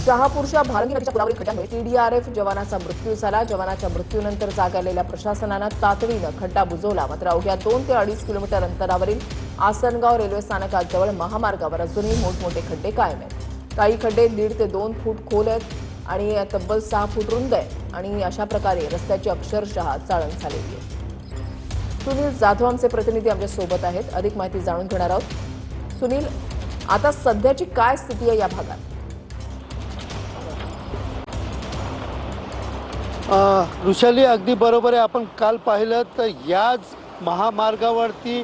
शहापूरच्या भारंगी नदीच्या पुलावरील खड्ड्यामुळे टीडीआरएफ जवानाचा मृत्यू झाला। जवानाच्या मृत्यूनंतर जाग आलेल्या प्रशासनानं तातडीनं खड्डा बुजवला। मात्र अवघ्या 2 ते 2.5 किलोमीटर अंतरावरील आसनगाव रेल्वे स्थानकाजवळ महामार्गावर अजूनही मोठमोठे खड्डे कायम आहेत। काही खड्डे 1.5 ते 2 फूट खोल आहेत आणि तब्बल 6 फूट रुंद आहेत आणि अशा प्रकारे रस्त्याची अक्षरशः चाळण झालेली आहे। सुनील जाधव आमचे प्रतिनिधी आमच्या सोबत आहेत, अधिक माहिती जाणून घेणार आहोत। सुनील, आता सध्याची काय स्थिती आहे या भागात? ऋषाली, अगदी बरोबर आहे। आपण काल पाहिलं तर याच महामार्गावरती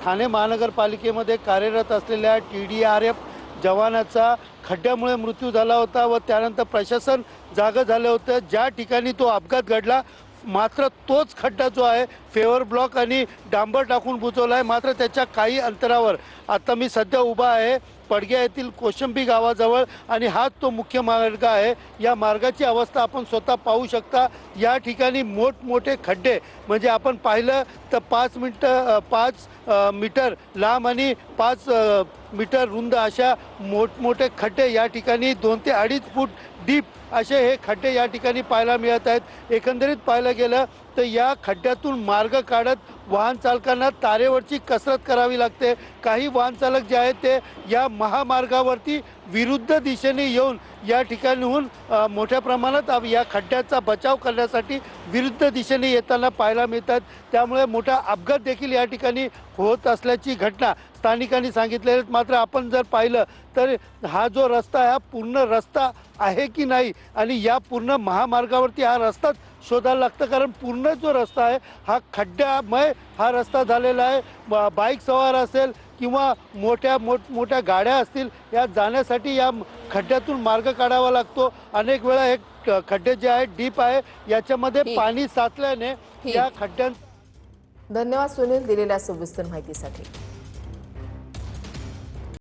ठाणे महानगरपालिकेमध्ये कार्यरत असलेल्या TDRF जवानाचा खड्ड्यामुळे मृत्यू झाला होता व त्यानंतर प्रशासन जागं झालं होतं। ज्या ठिकाणी तो अपघात घडला मात्र तोच खड्डा जो आहे फेवर ब्लॉक आणि डांबर टाकून बुजवला आहे। मात्र त्याच्या काही अंतरावर आता मी सध्या उभा आहे पडग्या येथील कोशंबी गावाजवळ आणि हाच तो मुख्य मार्ग आहे। या मार्गाची अवस्था आपण स्वतः पाहू शकता। या ठिकाणी मोठमोठे खड्डे म्हणजे आपण पाहिलं तर 5 मीटर लांब आणि 5 मीटर रुंद अशा मोठमोठे खड्डे या ठिकाणी 2 ते 2.5 फूट डीप असे हे खड्डे या ठिकाणी पाहायला मिळत आहेत। एकंदरीत पाहायला गेलं तर या खड्ड्यातून मार्ग काढत वाहन चालकांना तारेवरची कसरत करावी लागते। काही वाहन चालक जे आहेत ते या महामार्गावरती विरुद्ध दिशेने येऊन या ठिकाणहून मोठ्या प्रमाणात या खड्ड्याचा बचाव करण्यासाठी विरुद्ध दिशेने येताना पाहायला मिळतात। त्यामुळे मोठा अपघात देखील या ठिकाणी होत असल्याची घटना स्थानिकांनी सांगितलेली आहे। मात्र आपण जर पाहिलं तर हा जो रस्ता आहे हा पूर्ण रस्ता आहे की नाही आणि या पूर्ण महामार्गावरती हा रस्ताच शोधायला लागतं, कारण पूर्ण जो रस्ता आहे हा खड्ड्यामय हा रस्ता झालेला आहे। बाईक सवार असेल किंवा मोठ्या गाड्या असतील या जाण्यासाठी या खड्ड्यातून मार्ग काढावा लागतो। अनेक वेळा हे खड्डे जे आहेत डीप आहे, याच्यामध्ये पाणी साचल्याने या खड्ड्यां धन्यवाद सुनील दिलेल्या सविस्तर माहितीसाठी।